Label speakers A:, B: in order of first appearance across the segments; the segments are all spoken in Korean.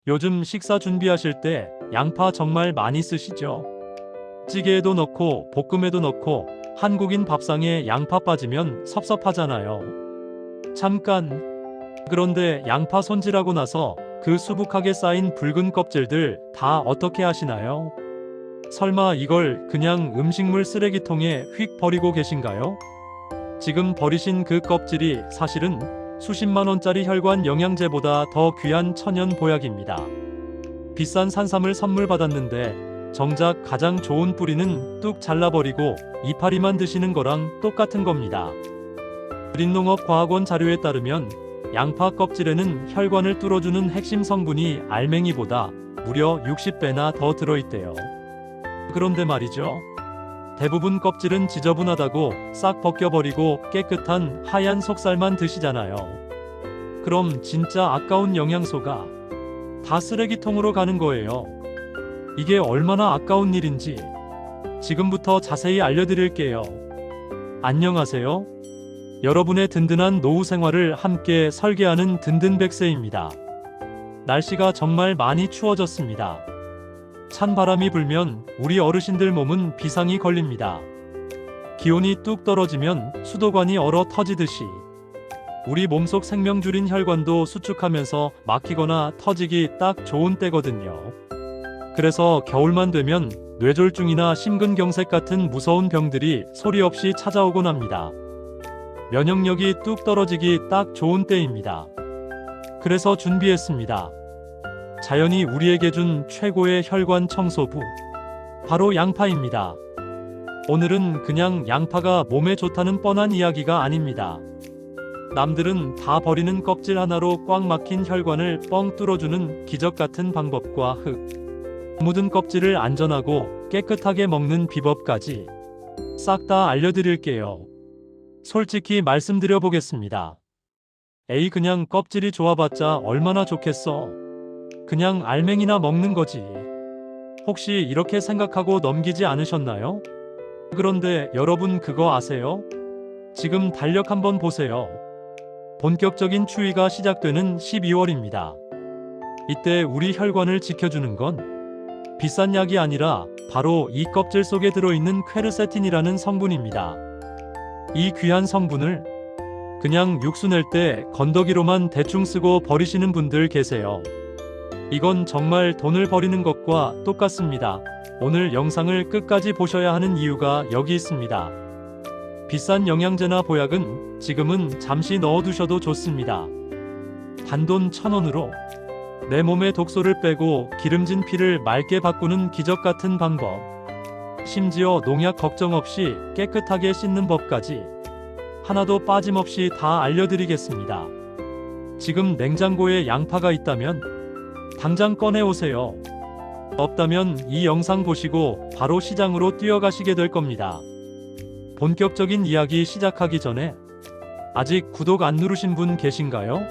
A: 요즘 식사 준비하실 때 양파 정말 많이 쓰시죠? 찌개에도 넣고 볶음에도 넣고 한국인 밥상에 양파 빠지면 섭섭하잖아요. 잠깐. 그런데 양파 손질하고 나서 그 수북하게 쌓인 붉은 껍질들 다 어떻게 하시나요? 설마 이걸 그냥 음식물 쓰레기통에 휙 버리고 계신가요? 지금 버리신 그 껍질이 사실은 수십만 원짜리 혈관 영양제보다 더 귀한 천연 보약입니다. 비싼 산삼을 선물 받았는데 정작 가장 좋은 뿌리는 뚝 잘라버리고 이파리만 드시는 거랑 똑같은 겁니다. 그린농업과학원 자료에 따르면 양파 껍질에는 혈관을 뚫어주는 핵심 성분이 알맹이보다 무려 60배나 더 들어있대요. 그런데 말이죠. 대부분 껍질은 지저분하다고 싹 벗겨버리고 깨끗한 하얀 속살만 드시잖아요. 그럼 진짜 아까운 영양소가 다 쓰레기통으로 가는 거예요. 이게 얼마나 아까운 일인지 지금부터 자세히 알려드릴게요. 안녕하세요. 여러분의 든든한 노후 생활을 함께 설계하는 든든백세입니다. 날씨가 정말 많이 추워졌습니다. 찬 바람이 불면 우리 어르신들 몸은 비상이 걸립니다. 기온이 뚝 떨어지면 수도관이 얼어 터지듯이 우리 몸속 생명줄인 혈관도 수축하면서 막히거나 터지기 딱 좋은 때거든요. 그래서 겨울만 되면 뇌졸중이나 심근경색 같은 무서운 병들이 소리 없이 찾아오곤 합니다. 면역력이 뚝 떨어지기 딱 좋은 때입니다. 그래서 준비했습니다. 자연이 우리에게 준 최고의 혈관 청소부, 바로 양파입니다. 오늘은 그냥 양파가 몸에 좋다는 뻔한 이야기가 아닙니다. 남들은 다 버리는 껍질 하나로 꽉 막힌 혈관을 뻥 뚫어주는 기적 같은 방법과 흙 묻은 껍질을 안전하고 깨끗하게 먹는 비법까지 싹 다 알려드릴게요. 솔직히 말씀드려 보겠습니다. 에이, 그냥 껍질이 좋아봤자 얼마나 좋겠어. 그냥 알맹이나 먹는 거지. 혹시 이렇게 생각하고 넘기지 않으셨나요? 그런데 여러분 그거 아세요? 지금 달력 한번 보세요. 본격적인 추위가 시작되는 12월입니다. 이때 우리 혈관을 지켜주는 건 비싼 약이 아니라 바로 이 껍질 속에 들어있는 퀘르세틴이라는 성분입니다. 이 귀한 성분을 그냥 육수 낼 때 건더기로만 대충 쓰고 버리시는 분들 계세요. 이건 정말 돈을 버리는 것과 똑같습니다. 오늘 영상을 끝까지 보셔야 하는 이유가 여기 있습니다. 비싼 영양제나 보약은 지금은 잠시 넣어두셔도 좋습니다. 단돈 1,000원으로 내 몸의 독소를 빼고 기름진 피를 맑게 바꾸는 기적 같은 방법. 심지어 농약 걱정 없이 깨끗하게 씻는 법까지 하나도 빠짐없이 다 알려드리겠습니다. 지금 냉장고에 양파가 있다면 당장 꺼내오세요. 없다면 이 영상 보시고 바로 시장으로 뛰어가시게 될 겁니다. 본격적인 이야기 시작하기 전에 아직 구독 안 누르신 분 계신가요?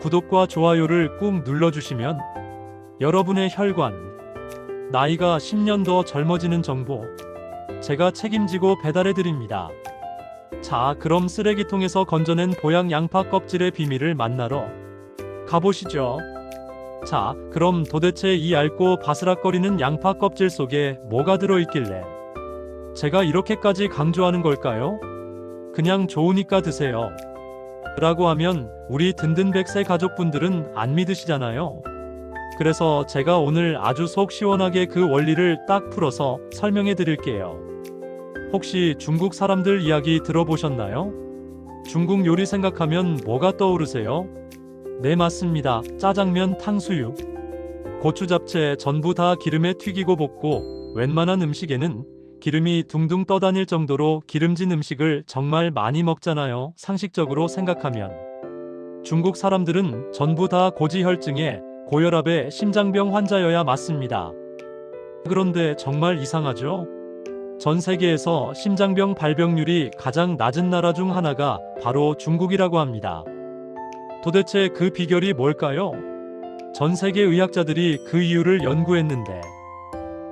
A: 구독과 좋아요를 꾹 눌러주시면 여러분의 혈관, 나이가 10년 더 젊어지는 정보 제가 책임지고 배달해드립니다. 자, 그럼 쓰레기통에서 건져낸 보양 양파 껍질의 비밀을 만나러 가보시죠. 자, 그럼 도대체 이 얇고 바스락거리는 양파 껍질 속에 뭐가 들어있길래 제가 이렇게까지 강조하는 걸까요? 그냥 좋으니까 드세요 라고 하면 우리 든든백세 가족분들은 안 믿으시잖아요. 그래서 제가 오늘 아주 속 시원하게 그 원리를 딱 풀어서 설명해 드릴게요. 혹시 중국 사람들 이야기 들어보셨나요? 중국 요리 생각하면 뭐가 떠오르세요? 네, 맞습니다. 짜장면, 탕수육, 고추 잡채 전부 다 기름에 튀기고 볶고 웬만한 음식에는 기름이 둥둥 떠다닐 정도로 기름진 음식을 정말 많이 먹잖아요. 상식적으로 생각하면 중국 사람들은 전부 다 고지혈증에 고혈압에 심장병 환자여야 맞습니다. 그런데 정말 이상하죠? 전 세계에서 심장병 발병률이 가장 낮은 나라 중 하나가 바로 중국이라고 합니다. 도대체 그 비결이 뭘까요? 전 세계 의학자들이 그 이유를 연구했는데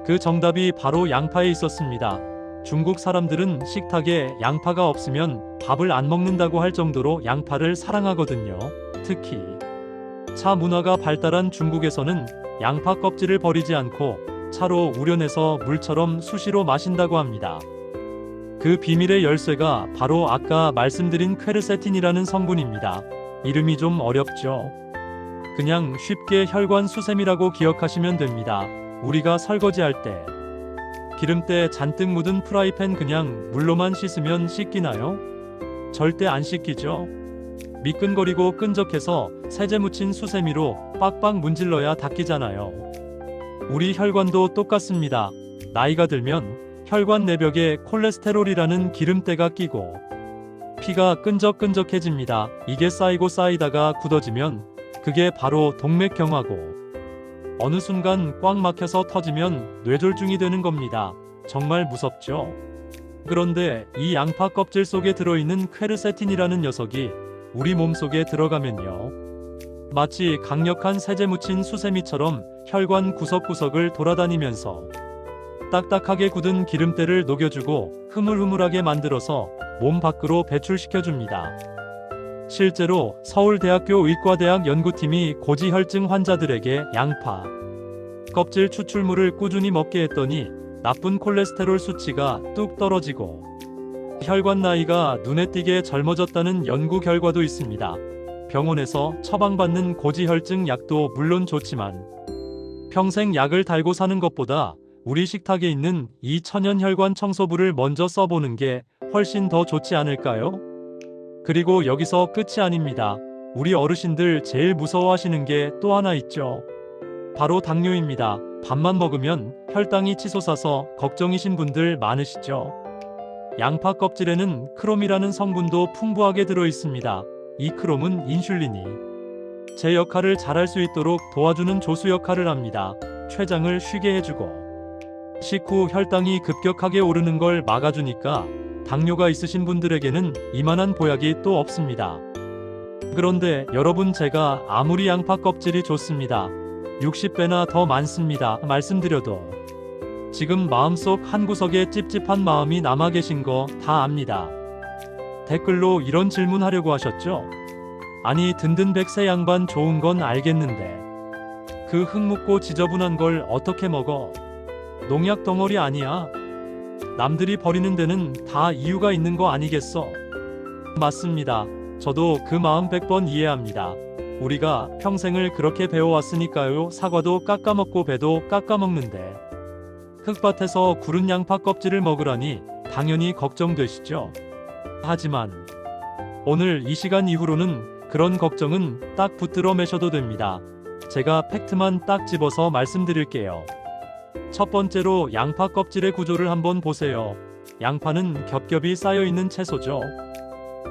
A: 그 정답이 바로 양파에 있었습니다. 중국 사람들은 식탁에 양파가 없으면 밥을 안 먹는다고 할 정도로 양파를 사랑하거든요. 특히 차 문화가 발달한 중국에서는 양파 껍질을 버리지 않고 차로 우려내서 물처럼 수시로 마신다고 합니다. 그 비밀의 열쇠가 바로 아까 말씀드린 퀘르세틴이라는 성분입니다. 이름이 좀 어렵죠? 그냥 쉽게 혈관 수세미라고 기억하시면 됩니다. 우리가 설거지할 때 기름때 잔뜩 묻은 프라이팬 그냥 물로만 씻으면 씻기나요? 절대 안 씻기죠. 미끈거리고 끈적해서 세제 묻힌 수세미로 빡빡 문질러야 닦이잖아요. 우리 혈관도 똑같습니다. 나이가 들면 혈관 내벽에 콜레스테롤이라는 기름때가 끼고 피가 끈적끈적해집니다. 이게 쌓이고 쌓이다가 굳어지면 그게 바로 동맥경화고 어느 순간 꽉 막혀서 터지면 뇌졸중이 되는 겁니다. 정말 무섭죠? 그런데 이 양파 껍질 속에 들어있는 퀘르세틴이라는 녀석이 우리 몸속에 들어가면요. 마치 강력한 세제 묻힌 수세미처럼 혈관 구석구석을 돌아다니면서 딱딱하게 굳은 기름때를 녹여주고 흐물흐물하게 만들어서 몸 밖으로 배출시켜줍니다. 실제로 서울대학교 의과대학 연구팀이 고지혈증 환자들에게 양파 껍질 추출물을 꾸준히 먹게 했더니 나쁜 콜레스테롤 수치가 뚝 떨어지고 혈관 나이가 눈에 띄게 젊어졌다는 연구 결과도 있습니다. 병원에서 처방받는 고지혈증 약도 물론 좋지만 평생 약을 달고 사는 것보다 우리 식탁에 있는 이 천연혈관 청소부를 먼저 써보는 게 훨씬 더 좋지 않을까요? 그리고 여기서 끝이 아닙니다. 우리 어르신들 제일 무서워하시는 게 또 하나 있죠. 바로 당뇨입니다. 밥만 먹으면 혈당이 치솟아서 걱정이신 분들 많으시죠. 양파 껍질에는 크롬이라는 성분도 풍부하게 들어 있습니다. 이 크롬은 인슐린이 제 역할을 잘할 수 있도록 도와주는 조수 역할을 합니다. 췌장을 쉬게 해주고 식후 혈당이 급격하게 오르는 걸 막아주니까 당뇨가 있으신 분들에게는 이만한 보약이 또 없습니다. 그런데 여러분, 제가 아무리 양파 껍질이 좋습니다. 60배나 더 많습니다 말씀드려도 지금 마음속 한구석에 찝찝한 마음이 남아 계신 거 다 압니다. 댓글로 이런 질문 하려고 하셨죠? 아니, 든든 100세 양반 좋은 건 알겠는데 그 흙 묻고 지저분한 걸 어떻게 먹어? 농약 덩어리 아니야? 남들이 버리는 데는 다 이유가 있는 거 아니겠어? 맞습니다. 저도 그 마음 100번 이해합니다. 우리가 평생을 그렇게 배워왔으니까요. 사과도 깎아먹고 배도 깎아먹는데 흙밭에서 구른 양파 껍질을 먹으라니 당연히 걱정되시죠? 하지만 오늘 이 시간 이후로는 그런 걱정은 딱 붙들어 매셔도 됩니다. 제가 팩트만 딱 집어서 말씀드릴게요. 첫 번째로 양파 껍질의 구조를 한번 보세요. 양파는 겹겹이 쌓여있는 채소죠.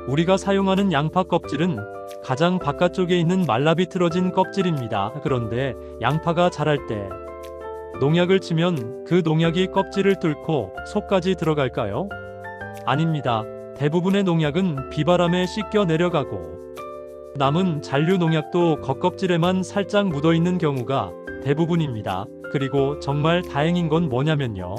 A: 우리가 사용하는 양파 껍질은 가장 바깥쪽에 있는 말라비틀어진 껍질입니다. 그런데 양파가 자랄 때 농약을 치면 그 농약이 껍질을 뚫고 속까지 들어갈까요? 아닙니다. 대부분의 농약은 비바람에 씻겨 내려가고 남은 잔류 농약도 겉껍질에만 살짝 묻어있는 경우가 대부분입니다. 그리고 정말 다행인 건 뭐냐면요.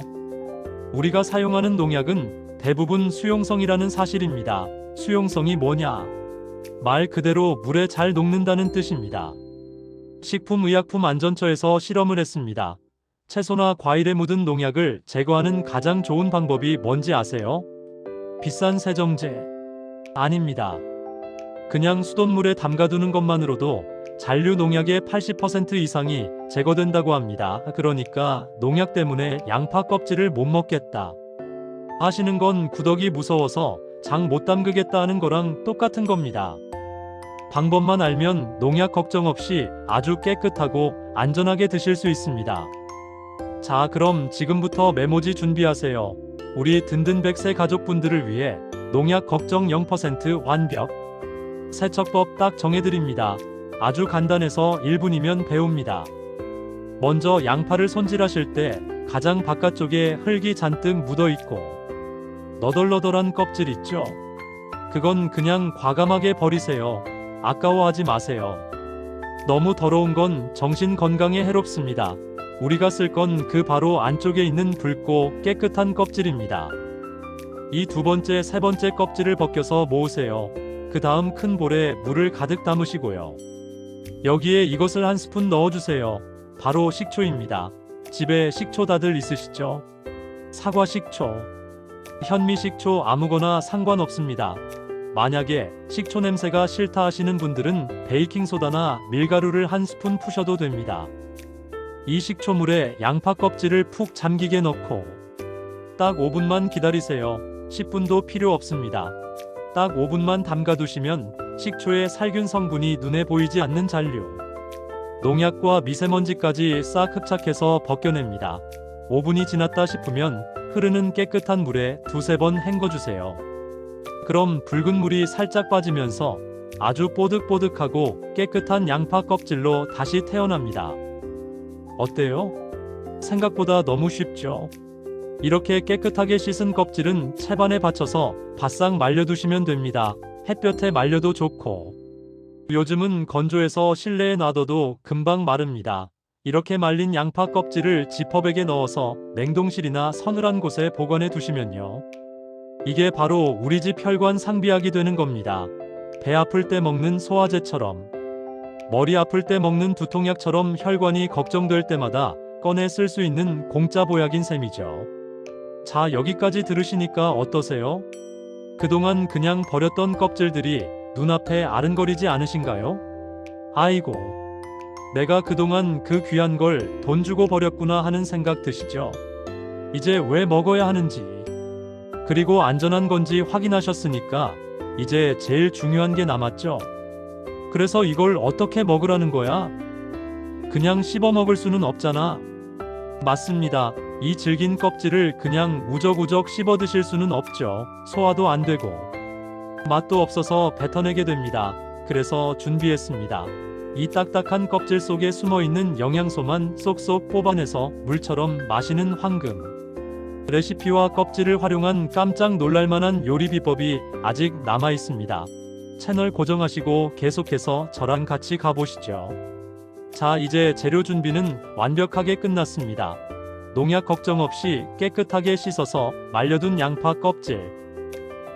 A: 우리가 사용하는 농약은 대부분 수용성이라는 사실입니다. 수용성이 뭐냐? 말 그대로 물에 잘 녹는다는 뜻입니다. 식품의약품안전처에서 실험을 했습니다. 채소나 과일에 묻은 농약을 제거하는 가장 좋은 방법이 뭔지 아세요? 비싼 세정제? 아닙니다. 그냥 수돗물에 담가두는 것만으로도 잔류 농약의 80% 이상이 제거된다고 합니다. 그러니까 농약 때문에 양파 껍질을 못 먹겠다 하시는 건 구더기 무서워서 장 못 담그겠다 하는 거랑 똑같은 겁니다. 방법만 알면 농약 걱정 없이 아주 깨끗하고 안전하게 드실 수 있습니다. 자, 그럼 지금부터 메모지 준비하세요. 우리 든든 100세 가족분들을 위해 농약 걱정 0% 완벽 세척법 딱 정해드립니다. 아주 간단해서 1분이면 배웁니다. 먼저 양파를 손질하실 때 가장 바깥쪽에 흙이 잔뜩 묻어있고 너덜너덜한 껍질 있죠? 그건 그냥 과감하게 버리세요. 아까워하지 마세요. 너무 더러운 건 정신 건강에 해롭습니다. 우리가 쓸 건 그 바로 안쪽에 있는 붉고 깨끗한 껍질입니다. 이 두 번째, 세 번째 껍질을 벗겨서 모으세요. 그 다음 큰 볼에 물을 가득 담으시고요. 여기에 이것을 한 스푼 넣어주세요. 바로 식초입니다. 집에 식초 다들 있으시죠? 사과 식초, 현미 식초 아무거나 상관없습니다. 만약에 식초 냄새가 싫다 하시는 분들은 베이킹소다나 밀가루를 한 스푼 푸셔도 됩니다. 이 식초물에 양파 껍질을 푹 잠기게 넣고 딱 5분만 기다리세요. 10분도 필요 없습니다. 딱 5분만 담가두시면 식초의 살균 성분이 눈에 보이지 않는 잔류, 농약과 미세먼지까지 싹 흡착해서 벗겨냅니다. 5분이 지났다 싶으면 흐르는 깨끗한 물에 두세 번 헹궈주세요. 그럼 붉은 물이 살짝 빠지면서 아주 뽀득뽀득하고 깨끗한 양파 껍질로 다시 태어납니다. 어때요? 생각보다 너무 쉽죠? 이렇게 깨끗하게 씻은 껍질은 채반에 받쳐서 바싹 말려두시면 됩니다. 햇볕에 말려도 좋고 요즘은 건조해서 실내에 놔둬도 금방 마릅니다. 이렇게 말린 양파 껍질을 지퍼백에 넣어서 냉동실이나 서늘한 곳에 보관해 두시면요. 이게 바로 우리 집 혈관 상비약이 되는 겁니다. 배 아플 때 먹는 소화제처럼, 머리 아플 때 먹는 두통약처럼 혈관이 걱정될 때마다 꺼내 쓸 수 있는 공짜 보약인 셈이죠. 자, 여기까지 들으시니까 어떠세요? 그동안 그냥 버렸던 껍질들이 눈앞에 아른거리지 않으신가요? 아이고, 내가 그동안 그 귀한 걸 돈 주고 버렸구나 하는 생각 드시죠? 이제 왜 먹어야 하는지, 그리고 안전한 건지 확인하셨으니까 이제 제일 중요한 게 남았죠? 그래서 이걸 어떻게 먹으라는 거야? 그냥 씹어 먹을 수는 없잖아. 맞습니다. 이 질긴 껍질을 그냥 우적우적 씹어 드실 수는 없죠. 소화도 안 되고 맛도 없어서 뱉어내게 됩니다. 그래서 준비했습니다. 이 딱딱한 껍질 속에 숨어있는 영양소만 쏙쏙 뽑아내서 물처럼 마시는 황금. 레시피와 껍질을 활용한 깜짝 놀랄만한 요리 비법이 아직 남아있습니다. 채널 고정하시고 계속해서 저랑 같이 가보시죠. 자, 이제 재료 준비는 완벽하게 끝났습니다. 농약 걱정 없이 깨끗하게 씻어서 말려둔 양파 껍질,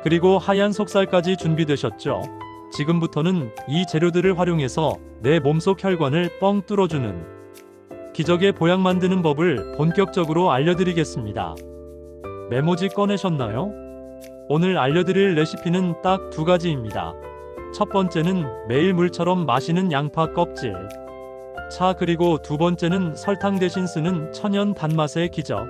A: 그리고 하얀 속살까지 준비되셨죠? 지금부터는 이 재료들을 활용해서 내 몸속 혈관을 뻥 뚫어주는 기적의 보약 만드는 법을 본격적으로 알려드리겠습니다. 메모지 꺼내셨나요? 오늘 알려드릴 레시피는 딱 두 가지입니다. 첫 번째는 매일 물처럼 마시는 양파 껍질. 자, 그리고 두 번째는 설탕 대신 쓰는 천연 단맛의 기적,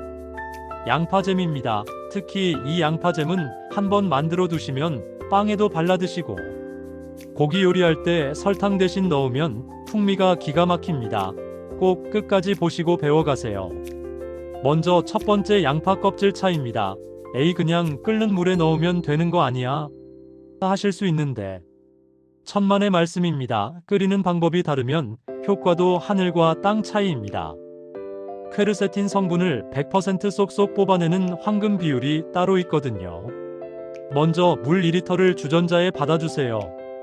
A: 양파잼입니다. 특히 이 양파잼은 한번 만들어 두시면 빵에도 발라 드시고 고기 요리할 때 설탕 대신 넣으면 풍미가 기가 막힙니다. 꼭 끝까지 보시고 배워가세요. 먼저 첫 번째 양파 껍질 차이입니다. 에이, 그냥 끓는 물에 넣으면 되는 거 아니야? 하실 수 있는데 천만의 말씀입니다. 끓이는 방법이 다르면 효과도 하늘과 땅 차이입니다. 퀘르세틴 성분을 100% 쏙쏙 뽑아내는 황금 비율이 따로 있거든요. 먼저 물 2리터를 주전자에 받아주세요.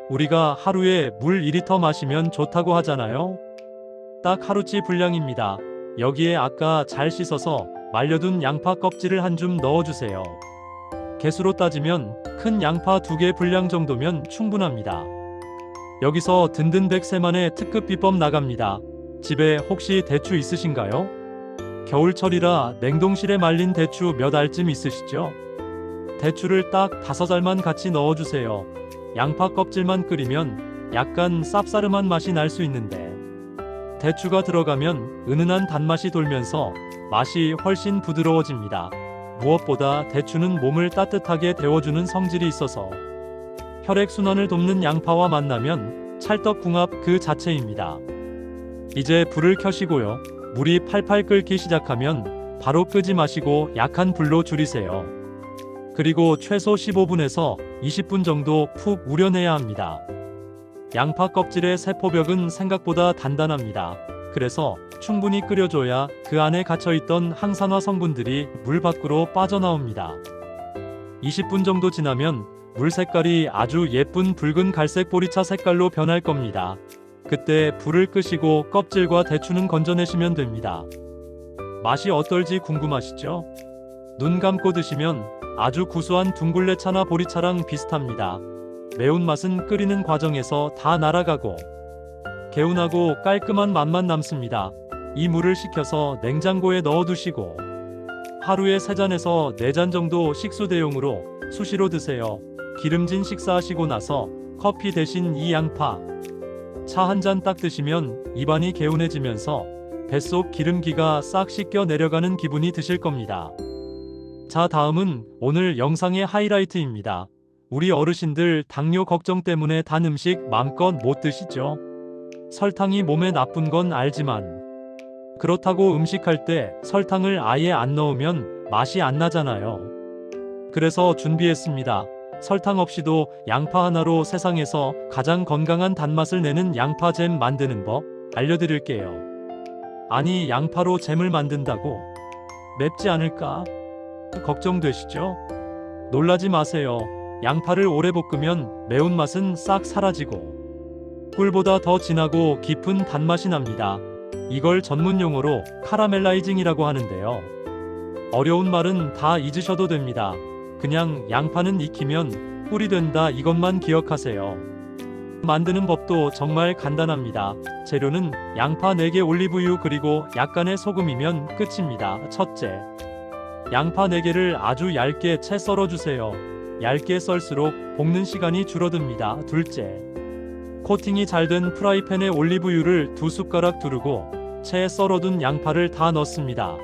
A: 우리가 하루에 물 2리터 마시면 좋다고 하잖아요. 딱 하루치 분량입니다. 여기에 아까 잘 씻어서 말려둔 양파 껍질을 한 줌 넣어주세요. 개수로 따지면 큰 양파 2개 분량 정도면 충분합니다. 여기서 든든 백세만의 특급 비법 나갑니다. 집에 혹시 대추 있으신가요? 겨울철이라 냉동실에 말린 대추 몇 알쯤 있으시죠? 대추를 딱 5알만 같이 넣어주세요. 양파 껍질만 끓이면 약간 쌉싸름한 맛이 날 수 있는데 대추가 들어가면 은은한 단맛이 돌면서 맛이 훨씬 부드러워집니다. 무엇보다 대추는 몸을 따뜻하게 데워주는 성질이 있어서 혈액순환을 돕는 양파와 만나면 찰떡궁합 그 자체입니다. 이제 불을 켜시고요. 물이 팔팔 끓기 시작하면 바로 끄지 마시고 약한 불로 줄이세요. 그리고 최소 15분에서 20분 정도 푹 우려내야 합니다. 양파 껍질의 세포벽은 생각보다 단단합니다. 그래서 충분히 끓여줘야 그 안에 갇혀있던 항산화 성분들이 물 밖으로 빠져나옵니다. 20분 정도 지나면 물 색깔이 아주 예쁜 붉은 갈색 보리차 색깔로 변할 겁니다. 그때 불을 끄시고 껍질과 대추는 건져내시면 됩니다. 맛이 어떨지 궁금하시죠? 눈 감고 드시면 아주 구수한 둥글레차나 보리차랑 비슷합니다. 매운맛은 끓이는 과정에서 다 날아가고 개운하고 깔끔한 맛만 남습니다. 이 물을 식혀서 냉장고에 넣어두시고 하루에 3잔에서 4잔 정도 식수 대용으로 수시로 드세요. 기름진 식사하시고 나서 커피 대신 이 양파, 차 한 잔 딱 드시면 입안이 개운해지면서 뱃속 기름기가 싹 씻겨 내려가는 기분이 드실 겁니다. 자, 다음은 오늘 영상의 하이라이트입니다. 우리 어르신들 당뇨 걱정 때문에 단 음식 맘껏 못 드시죠? 설탕이 몸에 나쁜 건 알지만 그렇다고 음식할 때 설탕을 아예 안 넣으면 맛이 안 나잖아요. 그래서 준비했습니다. 설탕 없이도 양파 하나로 세상에서 가장 건강한 단맛을 내는 양파잼 만드는 법 알려드릴게요. 아니, 양파로 잼을 만든다고? 맵지 않을까? 걱정되시죠? 놀라지 마세요. 양파를 오래 볶으면 매운맛은 싹 사라지고 꿀보다 더 진하고 깊은 단맛이 납니다. 이걸 전문 용어로 카라멜라이징이라고 하는데요. 어려운 말은 다 잊으셔도 됩니다. 그냥 양파는 익히면 꿀이 된다, 이것만 기억하세요. 만드는 법도 정말 간단합니다. 재료는 양파 4개, 올리브유 그리고 약간의 소금이면 끝입니다. 첫째, 양파 4개를 아주 얇게 채 썰어주세요. 얇게 썰수록 볶는 시간이 줄어듭니다. 둘째, 코팅이 잘 된 프라이팬에 올리브유를 2숟가락 두르고 채 썰어둔 양파를 다 넣습니다.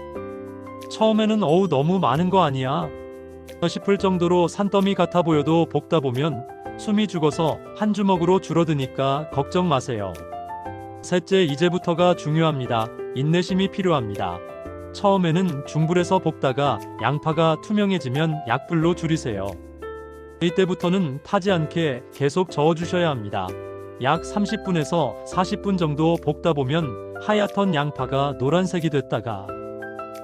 A: 처음에는 어우 너무 많은 거 아니야? 싶을 정도로 산더미 같아 보여도 볶다 보면 숨이 죽어서 한 주먹으로 줄어드니까 걱정 마세요. 셋째, 이제부터가 중요합니다. 인내심이 필요합니다. 처음에는 중불에서 볶다가 양파가 투명해지면 약불로 줄이세요. 이때부터는 타지 않게 계속 저어주셔야 합니다. 약 30분에서 40분 정도 볶다 보면 하얗던 양파가 노란색이 됐다가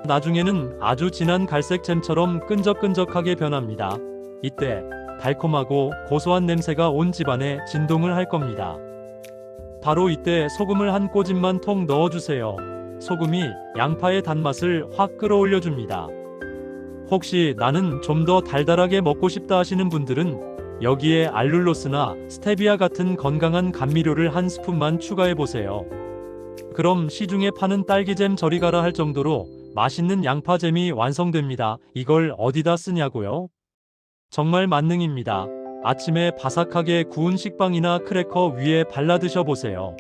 A: 나중에는 아주 진한 갈색 잼처럼 끈적끈적하게 변합니다. 이때 달콤하고 고소한 냄새가 온 집안에 진동을 할 겁니다. 바로 이때 소금을 한 꼬집만 통 넣어주세요. 소금이 양파의 단맛을 확 끌어올려줍니다. 혹시 나는 좀 더 달달하게 먹고 싶다 하시는 분들은 여기에 알룰로스나 스테비아 같은 건강한 감미료를 한 스푼만 추가해보세요. 그럼 시중에 파는 딸기잼 저리 가라 할 정도로 맛있는 양파잼이 완성됩니다. 이걸 어디다 쓰냐고요? 정말 만능입니다. 아침에 바삭하게 구운 식빵이나 크래커 위에 발라 드셔보세요.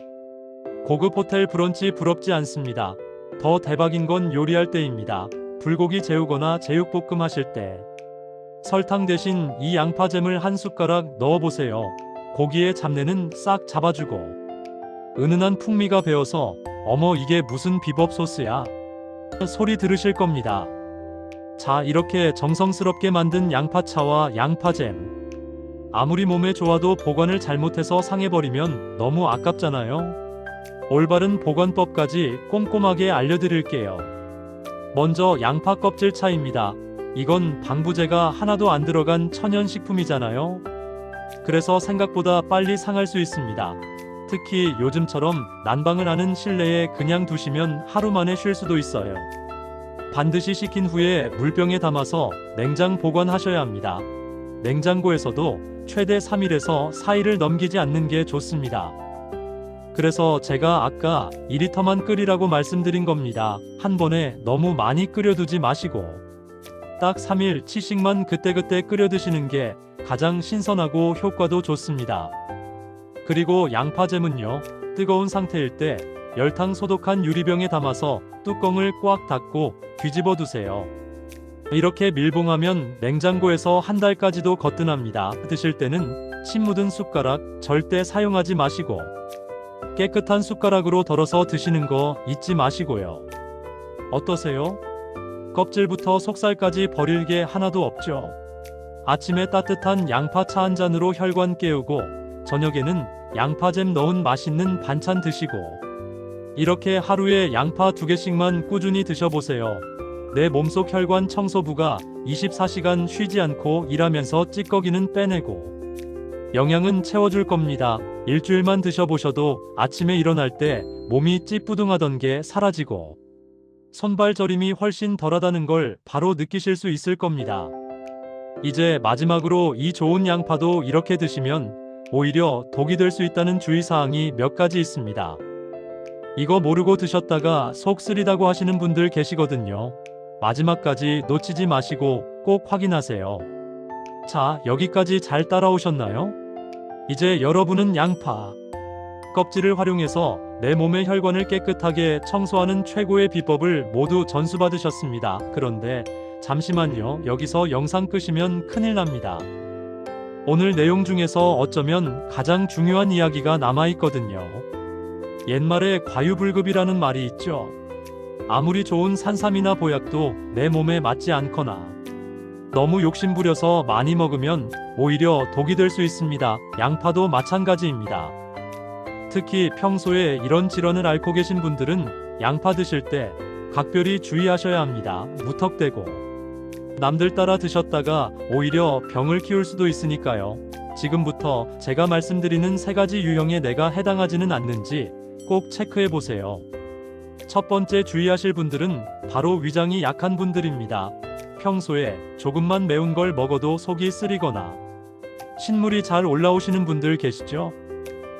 A: 고급 호텔 브런치 부럽지 않습니다. 더 대박인 건 요리할 때입니다. 불고기 재우거나 제육볶음 하실 때 설탕 대신 이 양파잼을 한 숟가락 넣어보세요. 고기의 잡내는 싹 잡아주고 은은한 풍미가 배어서 어머 이게 무슨 비법 소스야? 소리 들으실 겁니다. 자, 이렇게 정성스럽게 만든 양파차와 양파잼. 아무리 몸에 좋아도 보관을 잘못해서 상해버리면 너무 아깝잖아요. 올바른 보관법까지 꼼꼼하게 알려드릴게요. 먼저 양파 껍질 차이입니다. 이건 방부제가 하나도 안 들어간 천연식품이잖아요. 그래서 생각보다 빨리 상할 수 있습니다. 특히 요즘처럼 난방을 하는 실내에 그냥 두시면 하루 만에 쉴 수도 있어요. 반드시 식힌 후에 물병에 담아서 냉장 보관하셔야 합니다. 냉장고에서도 최대 3일에서 4일을 넘기지 않는 게 좋습니다. 그래서 제가 아까 2리터만 끓이라고 말씀드린 겁니다. 한 번에 너무 많이 끓여두지 마시고 딱 3일 치씩만 그때그때 끓여 드시는 게 가장 신선하고 효과도 좋습니다. 그리고 양파잼은요, 뜨거운 상태일 때 열탕 소독한 유리병에 담아서 뚜껑을 꽉 닫고 뒤집어 두세요. 이렇게 밀봉하면 냉장고에서 한 달까지도 거뜬합니다. 드실 때는 침 묻은 숟가락 절대 사용하지 마시고 깨끗한 숟가락으로 덜어서 드시는 거 잊지 마시고요. 어떠세요? 껍질부터 속살까지 버릴 게 하나도 없죠. 아침에 따뜻한 양파차 한 잔으로 혈관 깨우고 저녁에는 양파잼 넣은 맛있는 반찬 드시고 이렇게 하루에 양파 2개씩만 꾸준히 드셔보세요. 내 몸속 혈관 청소부가 24시간 쉬지 않고 일하면서 찌꺼기는 빼내고 영양은 채워줄 겁니다. 일주일만 드셔보셔도 아침에 일어날 때 몸이 찌뿌둥하던 게 사라지고 손발 저림이 훨씬 덜하다는 걸 바로 느끼실 수 있을 겁니다. 이제 마지막으로 이 좋은 양파도 이렇게 드시면 오히려 독이 될 수 있다는 주의사항이 몇 가지 있습니다. 이거 모르고 드셨다가 속 쓰리다고 하시는 분들 계시거든요. 마지막까지 놓치지 마시고 꼭 확인하세요. 자, 여기까지 잘 따라오셨나요? 이제 여러분은 양파 껍질을 활용해서 내 몸의 혈관을 깨끗하게 청소하는 최고의 비법을 모두 전수받으셨습니다. 그런데 잠시만요. 여기서 영상 끄시면 큰일 납니다. 오늘 내용 중에서 어쩌면 가장 중요한 이야기가 남아있거든요. 옛말에 과유불급이라는 말이 있죠. 아무리 좋은 산삼이나 보약도 내 몸에 맞지 않거나 너무 욕심부려서 많이 먹으면 오히려 독이 될 수 있습니다. 양파도 마찬가지입니다. 특히 평소에 이런 질환을 앓고 계신 분들은 양파 드실 때 각별히 주의하셔야 합니다. 무턱대고 남들 따라 드셨다가 오히려 병을 키울 수도 있으니까요. 지금부터 제가 말씀드리는 3가지 유형에 내가 해당하지는 않는지 꼭 체크해 보세요. 첫 번째 주의하실 분들은 바로 위장이 약한 분들입니다. 평소에 조금만 매운 걸 먹어도 속이 쓰리거나 신물이 잘 올라오시는 분들 계시죠?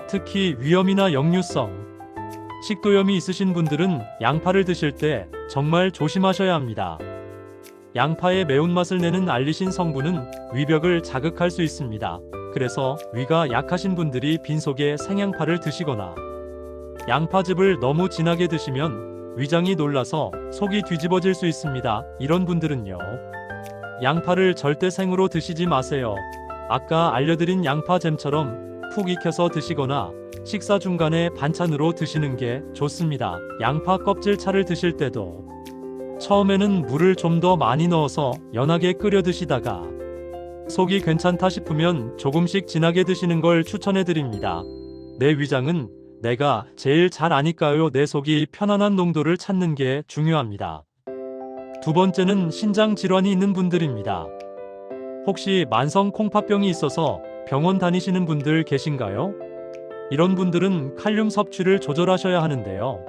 A: 특히 위염이나 역류성 식도염이 있으신 분들은 양파를 드실 때 정말 조심하셔야 합니다. 양파의 매운맛을 내는 알리신 성분은 위벽을 자극할 수 있습니다. 그래서 위가 약하신 분들이 빈속에 생양파를 드시거나 양파즙을 너무 진하게 드시면 위장이 놀라서 속이 뒤집어질 수 있습니다. 이런 분들은요, 양파를 절대 생으로 드시지 마세요. 아까 알려드린 양파잼처럼 푹 익혀서 드시거나 식사 중간에 반찬으로 드시는 게 좋습니다. 양파 껍질 차를 드실 때도 처음에는 물을 좀 더 많이 넣어서 연하게 끓여 드시다가 속이 괜찮다 싶으면 조금씩 진하게 드시는 걸 추천해 드립니다. 내 위장은 내가 제일 잘 아니까요. 내 속이 편안한 농도를 찾는 게 중요합니다. 두 번째는 신장 질환이 있는 분들입니다. 혹시 만성 콩팥병이 있어서 병원 다니시는 분들 계신가요? 이런 분들은 칼륨 섭취를 조절하셔야 하는데요.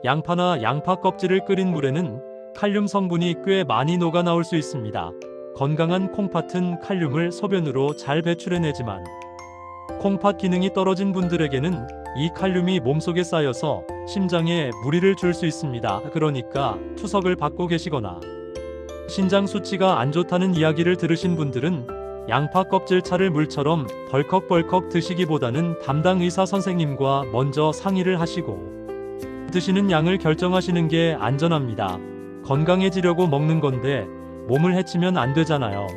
A: 양파나 양파 껍질을 끓인 물에는 칼륨 성분이 꽤 많이 녹아 나올 수 있습니다. 건강한 콩팥은 칼륨을 소변으로 잘 배출해내지만 콩팥 기능이 떨어진 분들에게는 이 칼륨이 몸속에 쌓여서 심장에 무리를 줄 수 있습니다. 그러니까 투석을 받고 계시거나 신장 수치가 안 좋다는 이야기를 들으신 분들은 양파 껍질 차를 물처럼 벌컥벌컥 드시기보다는 담당 의사 선생님과 먼저 상의를 하시고 드시는 양을 결정하시는 게 안전합니다. 건강해지려고 먹는 건데 몸을 해치면 안 되잖아요.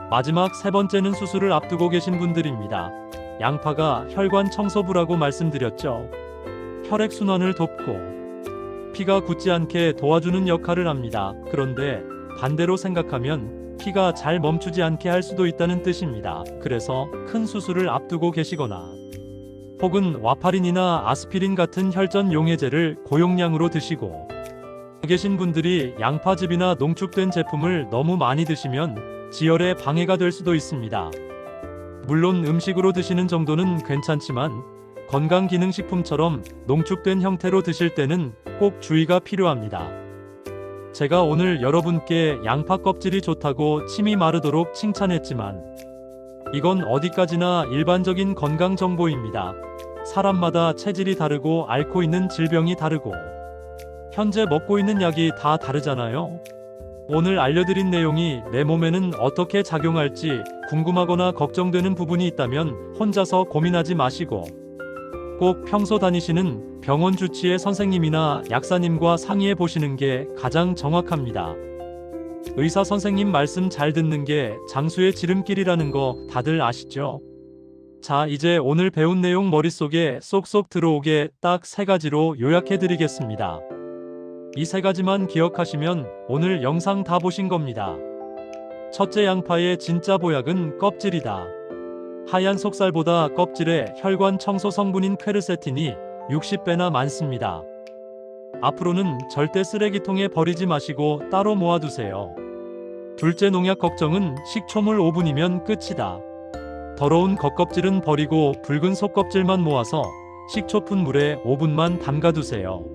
A: 마지막 3번째는 수술을 앞두고 계신 분들입니다. 양파가 혈관 청소부라고 말씀드렸죠. 혈액순환을 돕고 피가 굳지 않게 도와주는 역할을 합니다. 그런데 반대로 생각하면 피가 잘 멈추지 않게 할 수도 있다는 뜻입니다. 그래서 큰 수술을 앞두고 계시거나 혹은 와파린이나 아스피린 같은 혈전 용해제를 고용량으로 드시고 계신 분들이 양파즙이나 농축된 제품을 너무 많이 드시면 지혈에 방해가 될 수도 있습니다. 물론 음식으로 드시는 정도는 괜찮지만 건강기능식품처럼 농축된 형태로 드실 때는 꼭 주의가 필요합니다. 제가 오늘 여러분께 양파 껍질이 좋다고 침이 마르도록 칭찬했지만 이건 어디까지나 일반적인 건강 정보입니다. 사람마다 체질이 다르고 앓고 있는 질병이 다르고 현재 먹고 있는 약이 다 다르잖아요. 오늘 알려드린 내용이 내 몸에는 어떻게 작용할지 궁금하거나 걱정되는 부분이 있다면 혼자서 고민하지 마시고 꼭 평소 다니시는 병원 주치의 선생님이나 약사님과 상의해 보시는 게 가장 정확합니다. 의사 선생님 말씀 잘 듣는 게 장수의 지름길이라는 거 다들 아시죠? 자, 이제 오늘 배운 내용 머릿속에 쏙쏙 들어오게 딱 3가지로 요약해 드리겠습니다. 이 3가지만 기억하시면 오늘 영상 다 보신 겁니다. 첫째, 양파의 진짜 보약은 껍질이다. 하얀 속살보다 껍질에 혈관 청소 성분인 퀘르세틴이 60배나 많습니다. 앞으로는 절대 쓰레기통에 버리지 마시고 따로 모아두세요. 둘째, 농약 걱정은 식초물 5분이면 끝이다. 더러운 겉껍질은 버리고 붉은 속껍질만 모아서 식초푼 물에 5분만 담가두세요.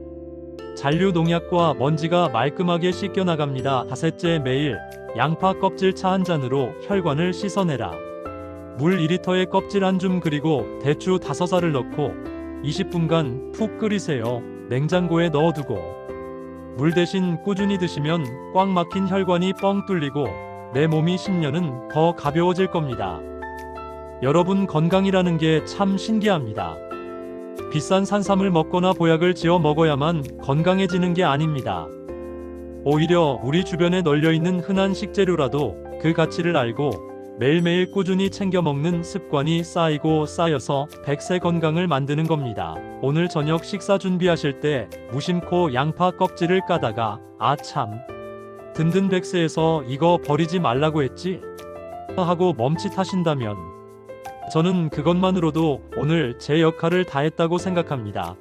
A: 잔류 농약과 먼지가 말끔하게 씻겨나갑니다. 셋째, 매일 양파 껍질 차 한 잔으로 혈관을 씻어내라. 물 2리터에 껍질 한 줌 그리고 대추 5알을 넣고 20분간 푹 끓이세요. 냉장고에 넣어두고 물 대신 꾸준히 드시면 꽉 막힌 혈관이 뻥 뚫리고 내 몸이 10년은 더 가벼워질 겁니다. 여러분, 건강이라는 게 참 신기합니다. 비싼 산삼을 먹거나 보약을 지어 먹어야만 건강해지는 게 아닙니다. 오히려 우리 주변에 널려있는 흔한 식재료라도 그 가치를 알고 매일매일 꾸준히 챙겨 먹는 습관이 쌓이고 쌓여서 100세 건강을 만드는 겁니다. 오늘 저녁 식사 준비하실 때 무심코 양파 껍질을 까다가 아 참, 든든 100세에서 이거 버리지 말라고 했지? 하고 멈칫하신다면 저는 그것만으로도 오늘 제 역할을 다했다고 생각합니다.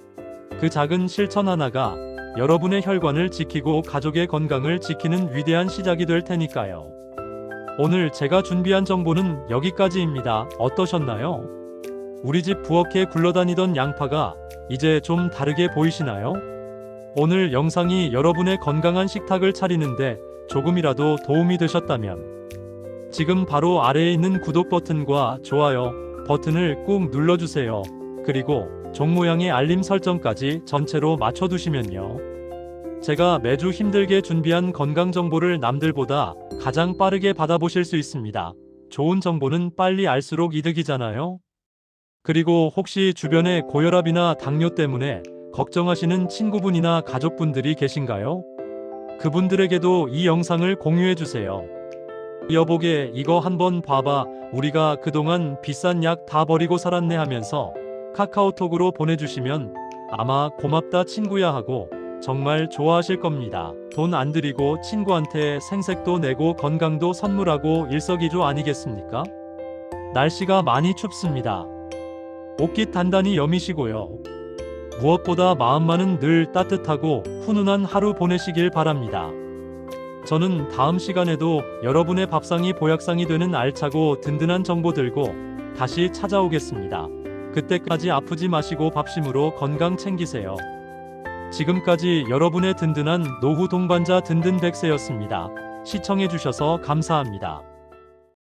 A: 그 작은 실천 하나가 여러분의 혈관을 지키고 가족의 건강을 지키는 위대한 시작이 될 테니까요. 오늘 제가 준비한 정보는 여기까지입니다. 어떠셨나요? 우리 집 부엌에 굴러다니던 양파가 이제 좀 다르게 보이시나요? 오늘 영상이 여러분의 건강한 식탁을 차리는데 조금이라도 도움이 되셨다면 지금 바로 아래에 있는 구독 버튼과 좋아요 버튼을 꾹 눌러주세요. 그리고 종 모양의 알림 설정까지 전체로 맞춰두시면요. 제가 매주 힘들게 준비한 건강 정보를 남들보다 가장 빠르게 받아보실 수 있습니다. 좋은 정보는 빨리 알수록 이득이잖아요. 그리고 혹시 주변에 고혈압이나 당뇨 때문에 걱정하시는 친구분이나 가족분들이 계신가요? 그분들에게도 이 영상을 공유해주세요. 여보게 이거 한번 봐봐. 우리가 그동안 비싼 약 다 버리고 살았네 하면서 카카오톡으로 보내주시면 아마 고맙다 친구야 하고 정말 좋아하실 겁니다. 돈 안 들이고 친구한테 생색도 내고 건강도 선물하고 일석이조 아니겠습니까? 날씨가 많이 춥습니다. 옷깃 단단히 여미시고요. 무엇보다 마음만은 늘 따뜻하고 훈훈한 하루 보내시길 바랍니다. 저는 다음 시간에도 여러분의 밥상이 보약상이 되는 알차고 든든한 정보 들고 다시 찾아오겠습니다. 그때까지 아프지 마시고 밥심으로 건강 챙기세요. 지금까지 여러분의 든든한 노후 동반자 든든 100세였습니다. 시청해주셔서 감사합니다.